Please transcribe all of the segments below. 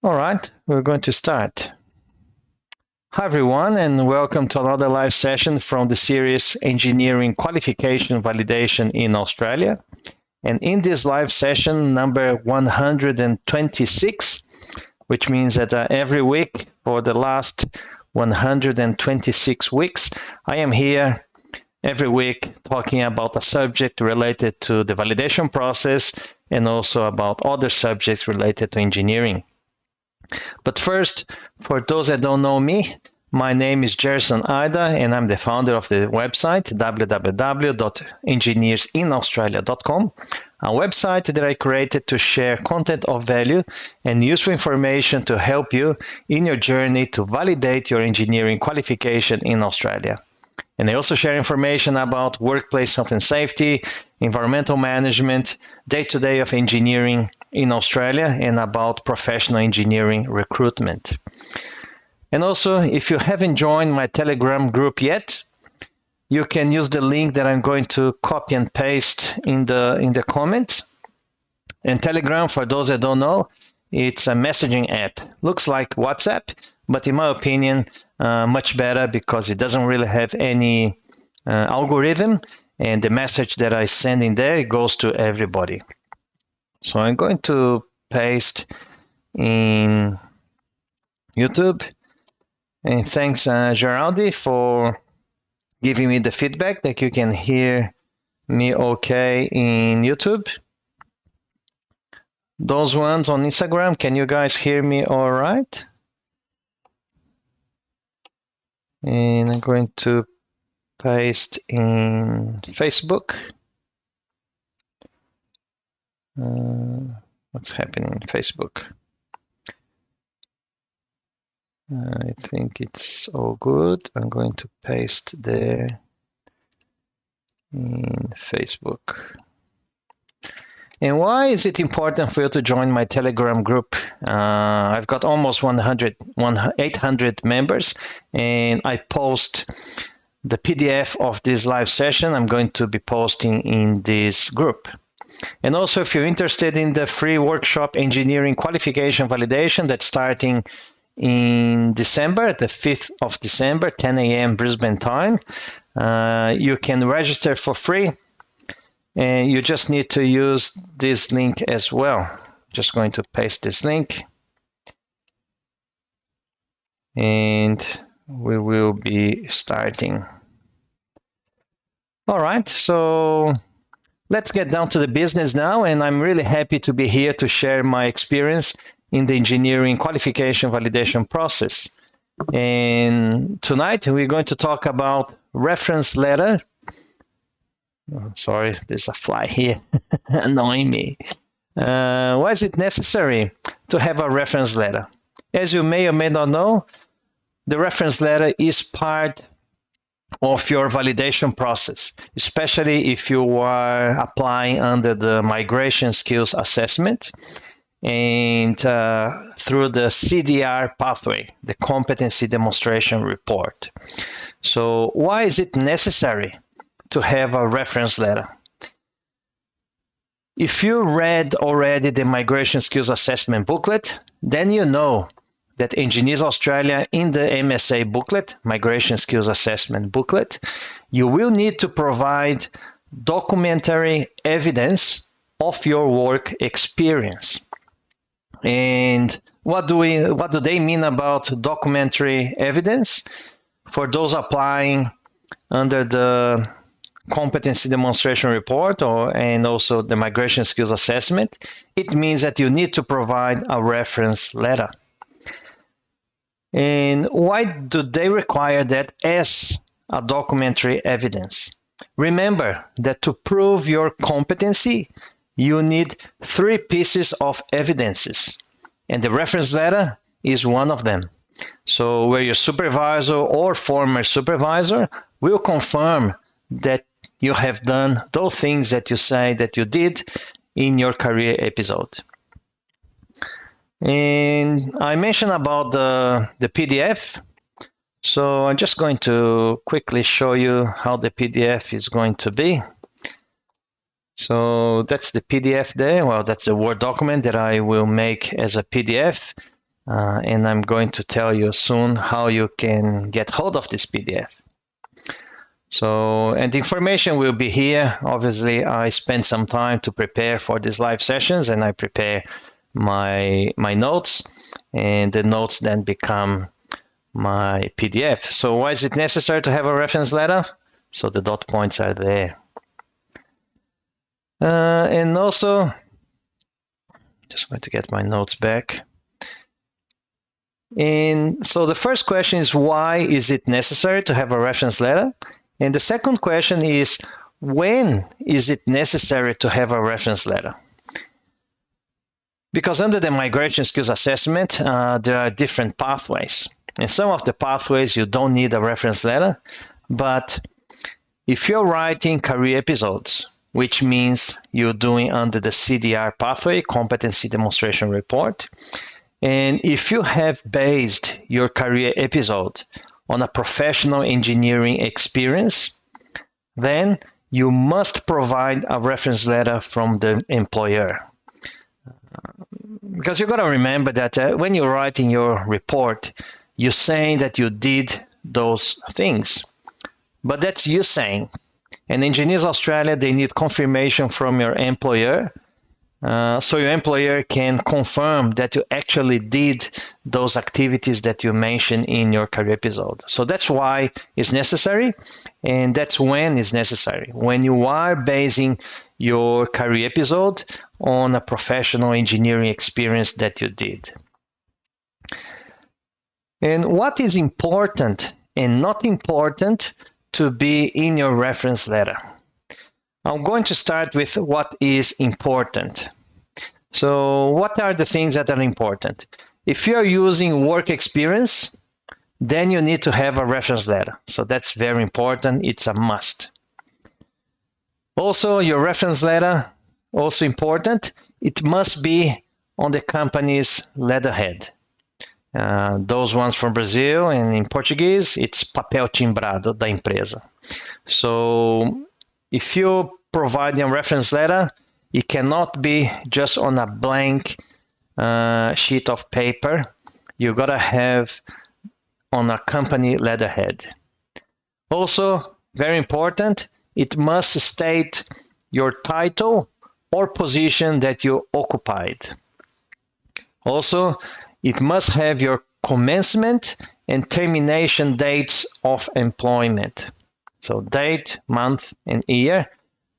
All right, we're going to start. Hi everyone, and welcome to another live session from the series Engineering Qualification Validation in Australia. And in this live session number 126, which means that every week for the last 126 weeks, I am here every week talking about a subject related to the validation process and also about other subjects related to engineering. But first, for those that don't know me, my name is Gerson Ida, and I'm the founder of the website www.engineersinaustralia.com, a website that I created to share content of value and useful information to help you in your journey to validate your engineering qualification in Australia. And I also share information about workplace health and safety, environmental management, day-to-day of engineering in Australia, and about professional engineering recruitment. And also, if you haven't joined my Telegram group yet, you can use the link that I'm going to copy and paste in the comments. And Telegram, for those that don't know, it's a messaging app. Looks like WhatsApp, but in my opinion, much better because it doesn't really have any algorithm, and the message that I send in there goes to everybody. So I'm going to paste in YouTube, and thanks Geraldi for giving me the feedback that you can hear me okay in YouTube. Those ones on Instagram, can you guys hear me all right? And I'm going to paste in Facebook. What's happening in Facebook? I think it's all good. I'm going to paste there in Facebook. And why is it important for you to join my Telegram group? I've got almost 800 members, and I post the PDF of this live session I'm going to be posting in this group. And also, if you're interested in the free workshop Engineering Qualification Validation that's starting in December, the 5th of December, 10 a.m. Brisbane time, you can register for free. And you just need to use this link as well. Just going to paste this link. And we will be starting. All right, so let's get down to the business now. And I'm really happy to be here to share my experience in the engineering qualification validation process. And tonight we're going to talk about reference letter. Oh, sorry, there's a fly here annoying me. Why is it necessary to have a reference letter? As you may or may not know, the reference letter is part of your validation process, especially if you are applying under the migration skills assessment and through the CDR pathway, the competency demonstration report. So why is it necessary to have a reference letter? If you read already the Migration Skills Assessment booklet, then you know that Engineers Australia, in the MSA booklet, Migration Skills Assessment booklet, you will need to provide documentary evidence of your work experience. And what do they mean about documentary evidence? For those applying under the competency demonstration report and also the migration skills assessment, it means that you need to provide a reference letter. And why do they require that as a documentary evidence? Remember that to prove your competency, you need 3 pieces of evidences, and the reference letter is one of them. So where your supervisor or former supervisor will confirm that you have done those things that you say that you did in your career episode. And I mentioned about the PDF. So I'm just going to quickly show you how the PDF is going to be. So that's the PDF there. Well, that's the Word document that I will make as a PDF. and I'm going to tell you soon how you can get hold of this PDF. So, and the information will be here. Obviously, I spent some time to prepare for these live sessions, and I prepare my notes, and the notes then become my PDF. So why is it necessary to have a reference letter? So the dot points are there. And also, just going to get my notes back. And so the first question is, why is it necessary to have a reference letter? And the second question is, when is it necessary to have a reference letter? Because under the migration skills assessment, there are different pathways. And some of the pathways you don't need a reference letter, but if you're writing career episodes, which means you're doing under the CDR pathway, Competency Demonstration Report, and if you have based your career episode on a professional engineering experience, then you must provide a reference letter from the employer. Because you've got to remember that when you're writing your report, you're saying that you did those things. But that's you saying. And Engineers Australia, they need confirmation from your employer. So your employer can confirm that you actually did those activities that you mentioned in your career episode. So that's why it's necessary, and that's when it's necessary. When you are basing your career episode on a professional engineering experience that you did. And what is important and not important to be in your reference letter? I'm going to start with what is important. So what are the things that are important? If you're using work experience, then you need to have a reference letter. So that's very important. It's a must. Also, your reference letter, also important, it must be on the company's letterhead. Those ones from Brazil, and in Portuguese, it's papel timbrado da empresa. So if you provide a reference letter, it cannot be just on a blank sheet of paper. You gotta have on a company letterhead. Also, very important, it must state your title or position that you occupied. Also, it must have your commencement and termination dates of employment. So date, month, and year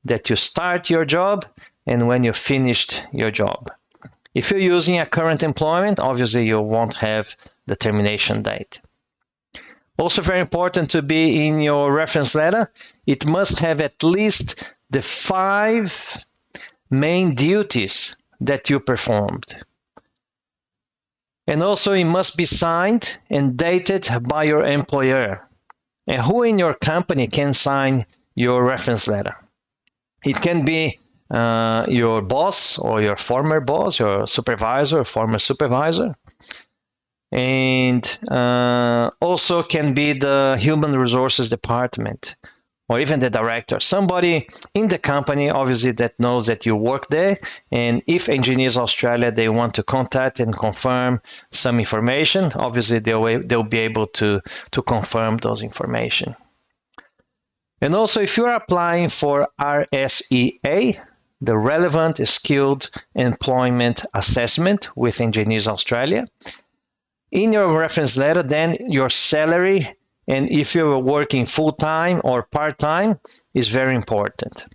that you start your job and when you finished your job. If you're using a current employment, obviously you won't have the termination date. Also very important to be in your reference letter, it must have at least the 5 main duties that you performed. And also it must be signed and dated by your employer. And who in your company can sign your reference letter? It can be your boss or your former boss, your supervisor, former supervisor. And also can be the human resources department or even the director, somebody in the company, obviously, that knows that you work there. And if Engineers Australia, they want to contact and confirm some information, obviously they'll be able to confirm those information. And also, if you're applying for RSEA, the Relevant Skilled Employment Assessment with Engineers Australia, in your reference letter, then your salary, and if you're working full-time or part-time, is very important.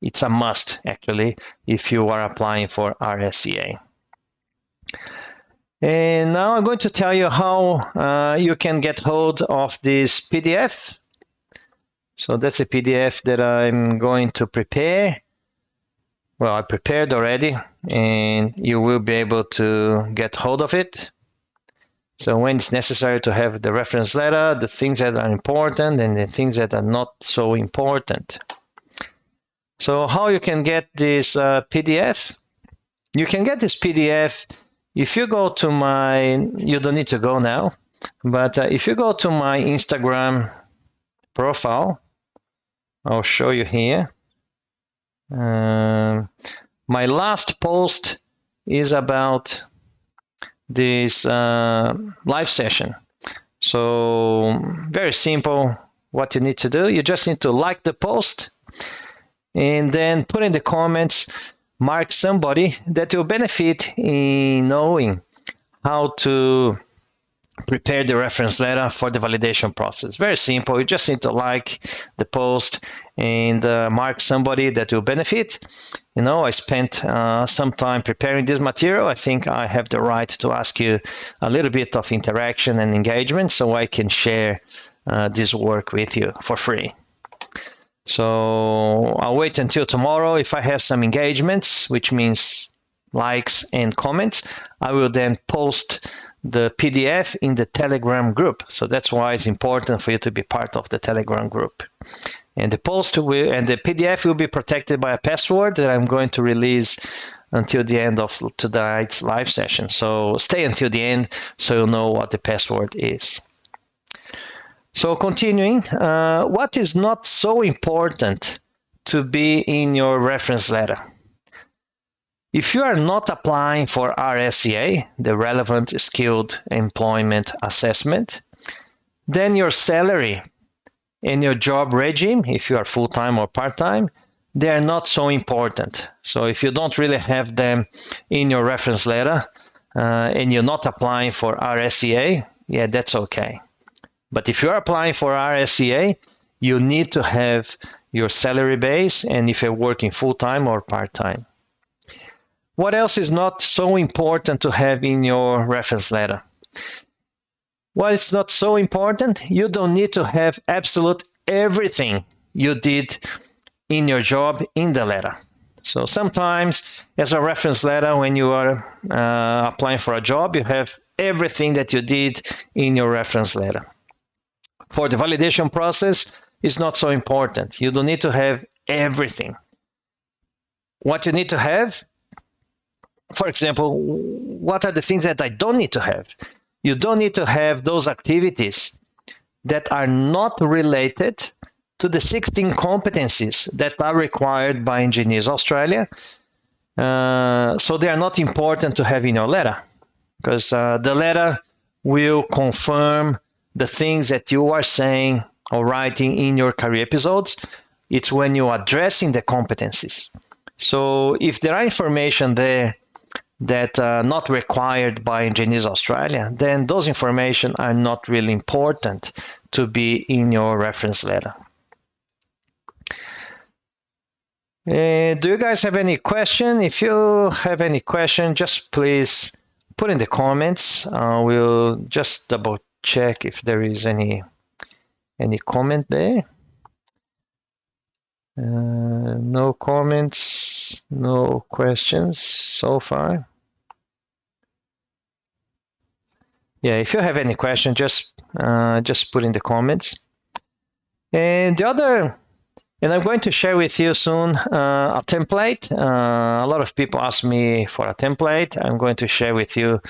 It's a must, actually, if you are applying for RSEA. And now I'm going to tell you how you can get hold of this PDF. So that's a PDF that I'm going to prepare. Well, I prepared already, and you will be able to get hold of it. So when it's necessary to have the reference letter, the things that are important and the things that are not so important. So how you can get this PDF? You can get this PDF if you go to my, you don't need to go now, but if you go to my Instagram profile, I'll show you here. My last post is about this live session. So very simple. What you need to do, you just need to like the post and then put in the comments, mark somebody that will benefit in knowing how to prepare the reference letter for the validation process. Very simple. You just need to like the post and mark somebody that will benefit. You know, I spent some time preparing this material. I think I have the right to ask you a little bit of interaction and engagement so I can share this work with you for free. So I'll wait until tomorrow. If I have some engagements, which means likes and comments, I will then post the PDF in the Telegram group. So that's why it's important for you to be part of the Telegram group. And the post will, and the PDF will be protected by a password that I'm going to release until the end of tonight's live session. So stay until the end so you'll know what the password is. So continuing, what is not so important to be in your reference letter? If you are not applying for RSEA, the Relevant Skilled Employment Assessment, then your salary and your job regime, if you are full-time or part-time, they are not so important. So if you don't really have them in your reference letter and you're not applying for RSEA, yeah, that's okay. But if you're applying for RSEA, you need to have your salary base and if you're working full-time or part-time. What else is not so important to have in your reference letter? Well, it's not so important. You don't need to have absolute everything you did in your job in the letter. So sometimes as a reference letter, when you are applying for a job, you have everything that you did in your reference letter. For the validation process, it's not so important. You don't need to have everything. What you need to have, for example, what are the things that I don't need to have? You don't need to have those activities that are not related to the 16 competencies that are required by Engineers Australia. So they are not important to have in your letter because the letter will confirm the things that you are saying or writing in your career episodes. It's when you are addressing the competencies. So if there are information there that are not required by Engineers Australia, then those information are not really important to be in your reference letter. Do you guys have any question? If you have any question, just please put in the comments. We'll just double check if there is any comment there. No comments, no questions so far. Yeah, if you have any question, just put in the comments. And the other, and I'm going to share with you soon a template. A lot of people ask me for a template. I'm going to share with you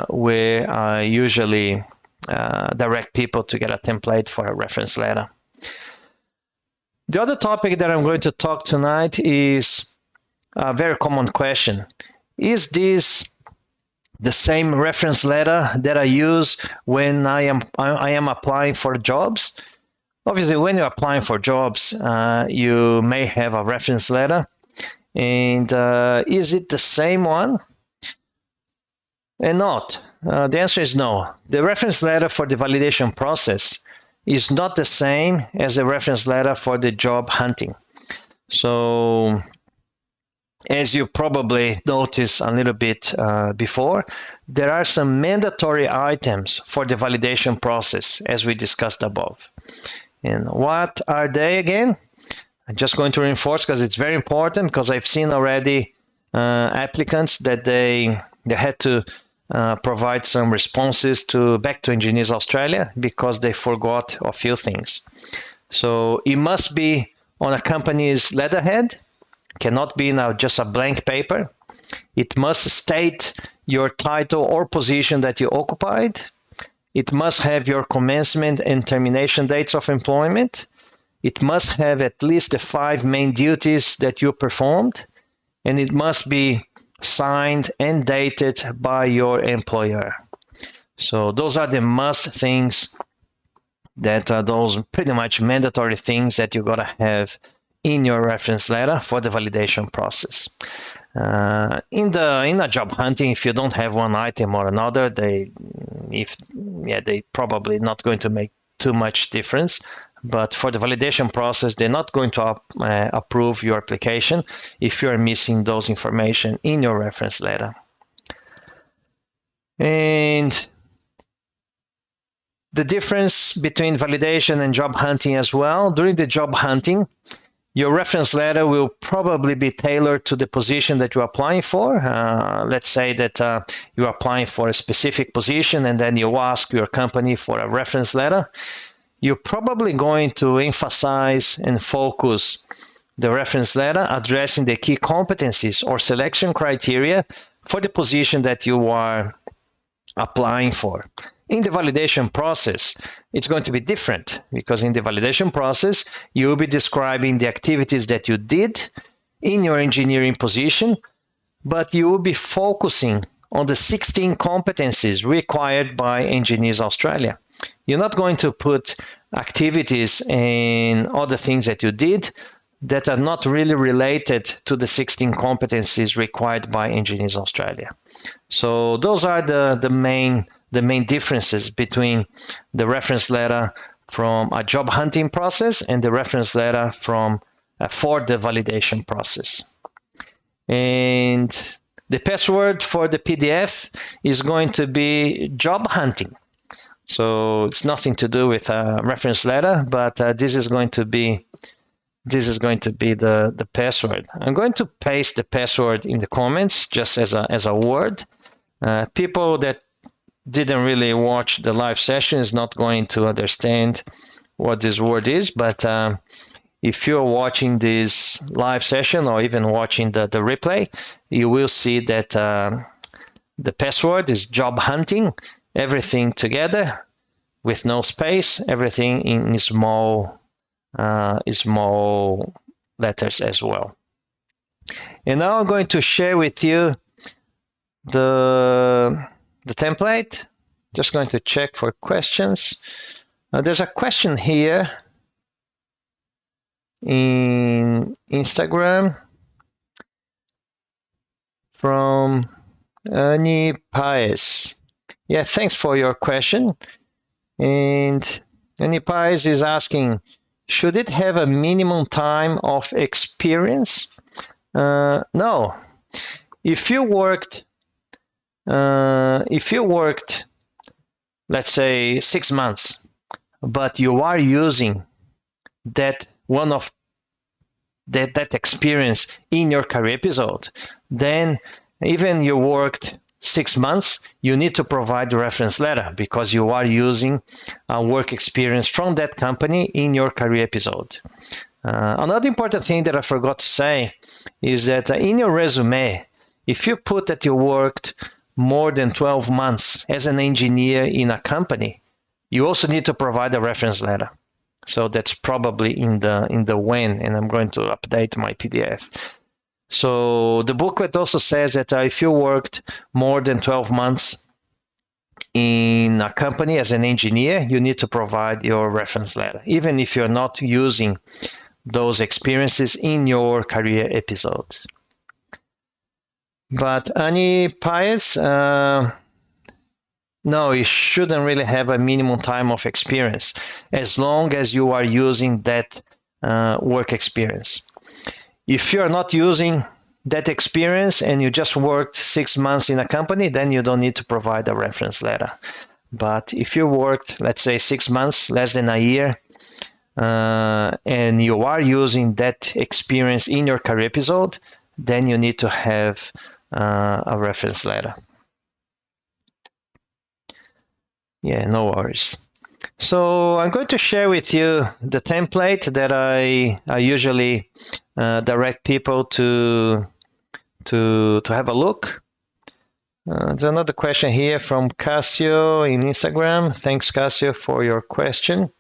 where I usually direct people to get a template for a reference letter. The other topic that I'm going to talk tonight is a very common question. Is this the same reference letter that I use when I am applying for jobs? Obviously, when you're applying for jobs, you may have a reference letter. And is it the same one? And not. The answer is no. The reference letter for the validation process is not the same as a reference letter for the job hunting. So as you probably noticed a little bit before, there are some mandatory items for the validation process as we discussed above. And what are they again? I'm just going to reinforce because it's very important, because I've seen already applicants that they had to provide some responses back to Engineers Australia because they forgot a few things. So it must be on a company's letterhead, cannot be now just a blank paper. It must state your title or position that you occupied. It must have your commencement and termination dates of employment. It must have at least the 5 main duties that you performed, and it must be signed and dated by your employer. So those are the must things, that are those pretty much mandatory things that you gotta have in your reference letter for the validation process. In a job hunting, if you don't have one item or another, they probably not going to make too much difference. But for the validation process, they're not going to approve your application if you're missing those information in your reference letter. And the difference between validation and job hunting as well: during the job hunting, your reference letter will probably be tailored to the position that you're applying for. Let's say that you're applying for a specific position and then you ask your company for a reference letter. You're probably going to emphasize and focus the reference letter addressing the key competencies or selection criteria for the position that you are applying for. In the validation process, it's going to be different, because in the validation process, you'll be describing the activities that you did in your engineering position, but you will be focusing on the 16 competencies required by Engineers Australia. You're not going to put activities and other things that you did that are not really related to the 16 competencies required by Engineers Australia. So those are the main differences between the reference letter from a job hunting process and the reference letter for the validation process. And the password for the PDF is going to be job hunting. So it's nothing to do with a reference letter, but this is going to be the password. I'm going to paste the password in the comments just as a word. People that didn't really watch the live session is not going to understand what this word is, but if you're watching this live session or even watching the replay, you will see that the password is job hunting, everything together with no space, everything in small letters as well. And now I'm going to share with you the template. Just going to check for questions. There's a question here in Instagram from Annie Paez. Yeah, thanks for your question. And Annie Paez is asking, should it have a minimum time of experience? No. If you worked, let's say 6 months, but you are using that experience in your career episode, then even you worked 6 months, you need to provide the reference letter because you are using a work experience from that company in your career episode. Another important thing that I forgot to say is that in your resume, if you put that you worked more than 12 months as an engineer in a company, you also need to provide a reference letter. So that's probably in the when, and I'm going to update my PDF. So the booklet also says that if you worked more than 12 months in a company as an engineer, you need to provide your reference letter, even if you're not using those experiences in your career episodes. But Annie Paez, no, you shouldn't really have a minimum time of experience as long as you are using that work experience. If you're not using that experience and you just worked 6 months in a company, then you don't need to provide a reference letter. But if you worked, let's say 6 months, less than a year, and you are using that experience in your career episode, then you need to have a reference letter. Yeah, no worries. So I'm going to share with you the template that I usually direct people to have a look. There's another question here from Cassio in Instagram. Thanks, Cassio, for your question.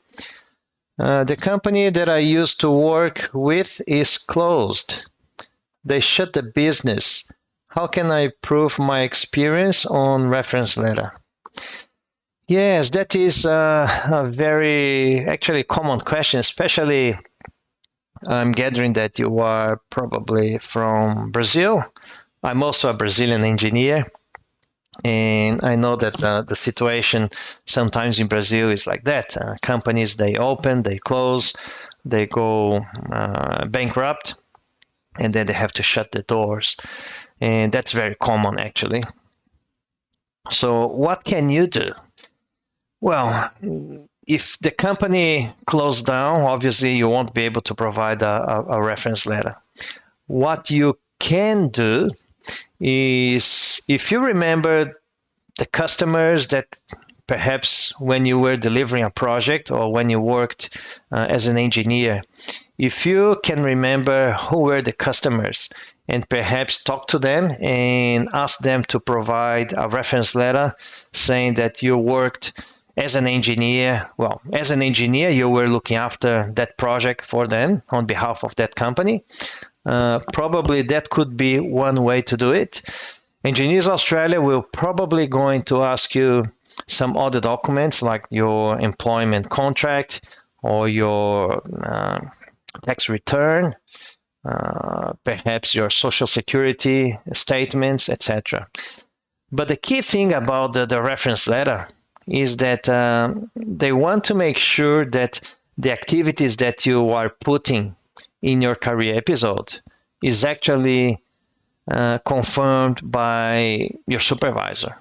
The company that I used to work with is closed. They shut the business. How can I prove my experience on reference letter? Yes, that is a very actually common question, especially I'm gathering that you are probably from Brazil. I'm also a Brazilian engineer, and I know that the situation sometimes in Brazil is like that. Companies, they open, they close, they go bankrupt, and then they have to shut the doors. And that's very common, actually. So what can you do? Well, if the company closed down, obviously you won't be able to provide a reference letter. What you can do is, if you remember the customers that perhaps when you were delivering a project or when you worked as an engineer, if you can remember who were the customers and perhaps talk to them and ask them to provide a reference letter saying that you worked as an engineer. Well, as an engineer, you were looking after that project for them on behalf of that company. Probably that could be one way to do it. Engineers Australia will probably going to ask you some other documents like your employment contract or your tax return, perhaps your social security statements, etc. But the key thing about the reference letter is that they want to make sure that the activities that you are putting in your career episode is actually confirmed by your supervisor.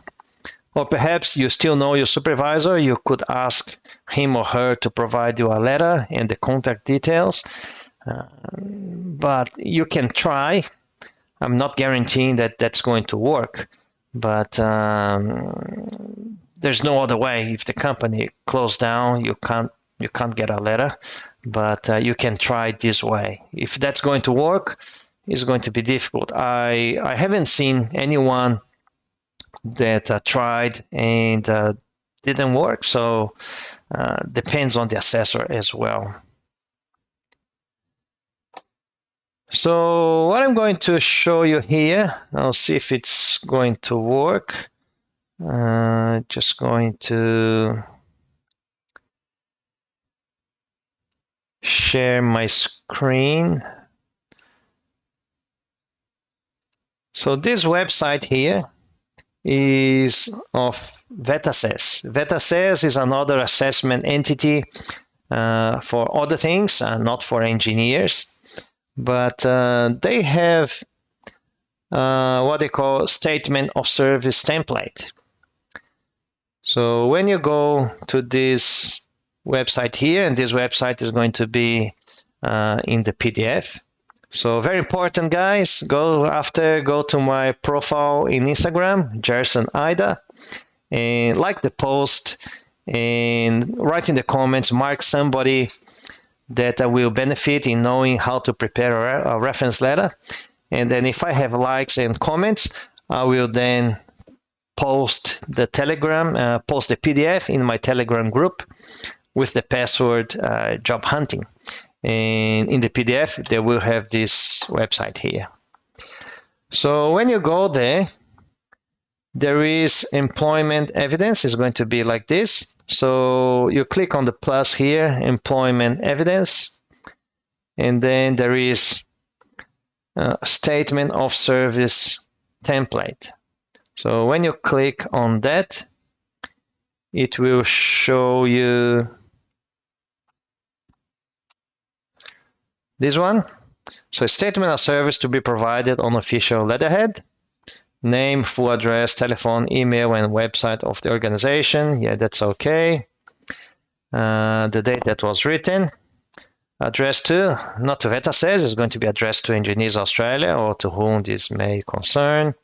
Or perhaps you still know your supervisor, you could ask him or her to provide you a letter and the contact details. But you can try. I'm not guaranteeing that that's going to work, but there's no other way. If the company closed down, you can't get a letter, but you can try this way. If that's going to work, it's going to be difficult. I haven't seen anyone that tried and didn't work, so depends on the assessor as well. So what I'm going to show you here, I'll see if it's going to work. Just going to share my screen. So this website here is of VetAssess. VetAssess is another assessment entity for other things, not for engineers, but they have what they call statement of service template. So when you go to this website here, and this website is going to be in the PDF. So very important, guys, go to my profile in Instagram, Gerson Ida, and like the post and write in the comments, mark somebody that will benefit in knowing how to prepare a reference letter. And then if I have likes and comments, I will then post the PDF in my Telegram group with the password job hunting. And in the PDF, they will have this website here. So when you go there, there is employment evidence. It's going to be like this. So you click on the plus here, employment evidence, and then there is a statement of service template. So when you click on that, it will show you this one. So statement of service to be provided on official letterhead, name, full address, telephone, email, and website of the organization. Yeah, that's okay. The date that was written, addressed to, not to VetAssess, it's going to be addressed to Engineers Australia or to whom this may concern.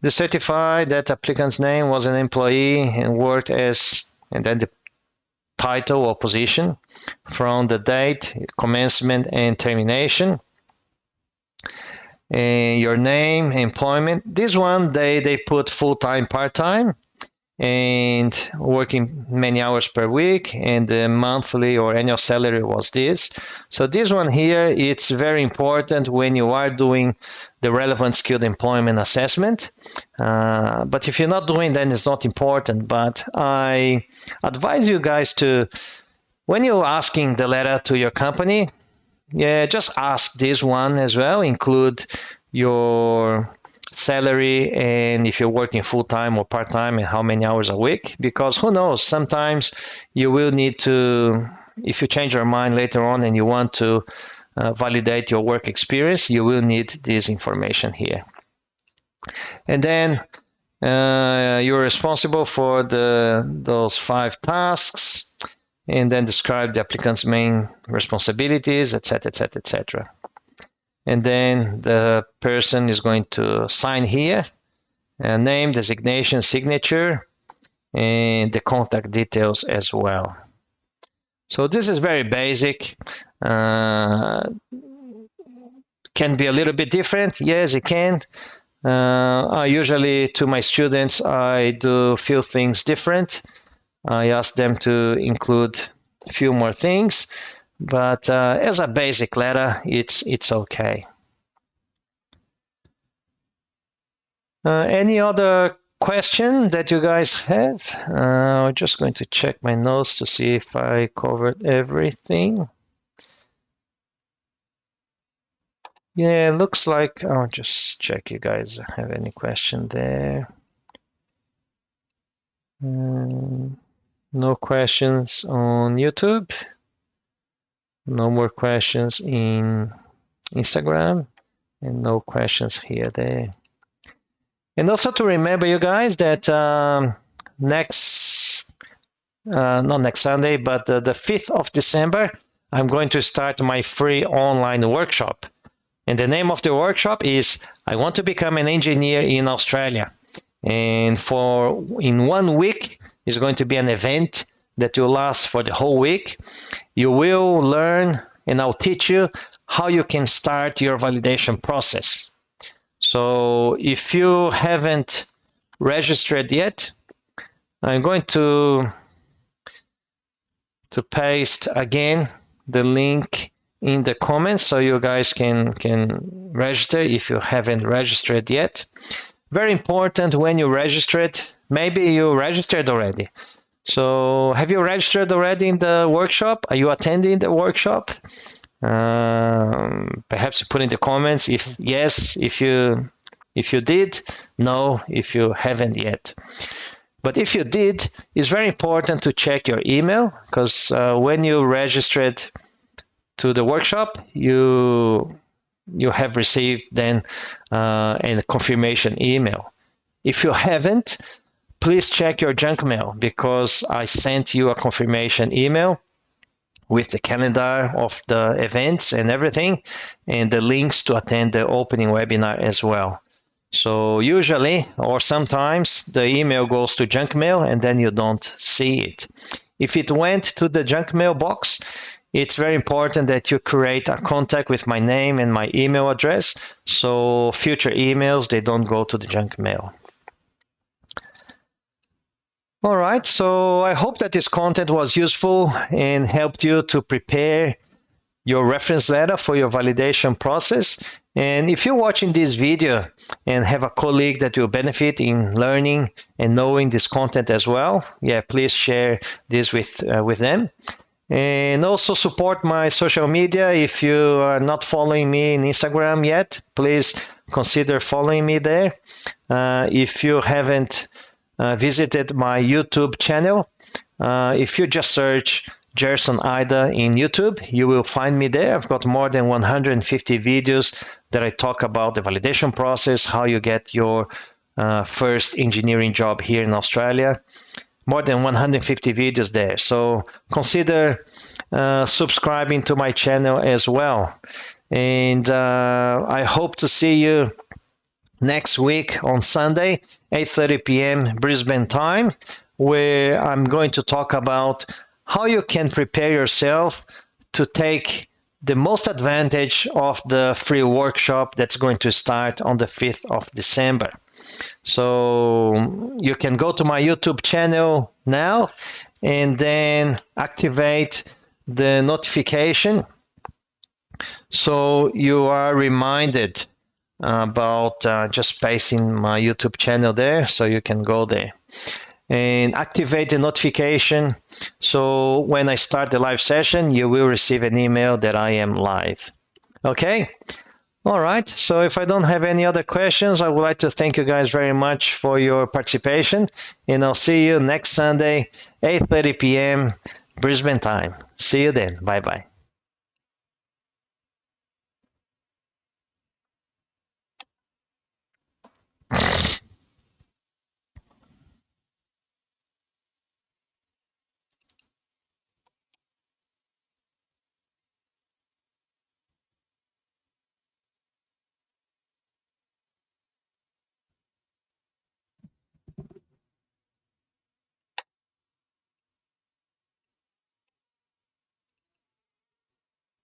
The certify that applicant's name was an employee and worked as, and then the title or position from the date, commencement and termination, and your name, employment. This one, they put full-time, part-time, and working many hours per week, and the monthly or annual salary was this. So this one here, it's very important when you are doing the relevant skilled employment assessment. But if you're not doing, then it's not important. But I advise you guys to, when you're asking the letter to your company, just ask this one as well, include your salary and if you're working full-time or part-time and how many hours a week, because who knows, sometimes you will need to, if you change your mind later on and you want to validate your work experience, you will need this information here. And then you're responsible for those 5 tasks, and then describe the applicant's main responsibilities, etc., etc., etc. And then the person is going to sign here, name, designation, signature, and the contact details as well. So this is very basic. Can be a little bit different. Yes, it can. I usually, to my students, I do a few things different. I ask them to include a few more things, but as a basic letter, it's okay. Any other questions that you guys have? I'm just going to check my notes to see if I covered everything. Yeah, it looks like, I'll just check you guys have any question there. No questions on YouTube. No more questions in Instagram, and no questions here, there. And also to remember, you guys, that not next Sunday, but the 5th of December, I'm going to start my free online workshop. And the name of the workshop is I Want to Become an Engineer in Australia. And in 1 week, is going to be an event that will last for the whole week. You will learn, and I'll teach you how you can start your validation process. So if you haven't registered yet, I'm going to paste again the link in the comments so you guys can register if you haven't registered yet. Very important when you registered, maybe you registered already. So have you registered already in the workshop? Are you attending the workshop? Perhaps you put in the comments if yes, if you did, no, if you haven't yet. But if you did, it's very important to check your email, because when you registered to the workshop, you have received then a confirmation email. If you haven't, please check your junk mail, because I sent you a confirmation email with the calendar of the events and everything, and the links to attend the opening webinar as well. So usually, or sometimes, the email goes to junk mail and then you don't see it. If it went to the junk mail box, it's very important that you create a contact with my name and my email address, so future emails, they don't go to the junk mail. All right, so I hope that this content was useful and helped you to prepare your reference letter for your validation process. And if you're watching this video and have a colleague that will benefit in learning and knowing this content as well, please share this with them. And also support my social media. If you are not following me in Instagram yet, please consider following me there. If you haven't visited my YouTube channel, if you just search Gerson Ida in YouTube, you will find me there. I've got more than 150 videos that I talk about the validation process, how you get your first engineering job here in Australia. More than 150 videos there. So consider subscribing to my channel as well. And I hope to see you next week on Sunday, 8:30 p.m. Brisbane time, where I'm going to talk about how you can prepare yourself to take the most advantage of the free workshop that's going to start on the 5th of December. So you can go to my YouTube channel now and then activate the notification so you are reminded about just pasting my YouTube channel there, so you can go there and activate the notification, so when I start the live session you will receive an email that I am live. Okay, all right, so if I don't have any other questions, I would like to thank you guys very much for your participation, and I'll see you next Sunday, 8:30 p.m. Brisbane time. See you then. Bye bye.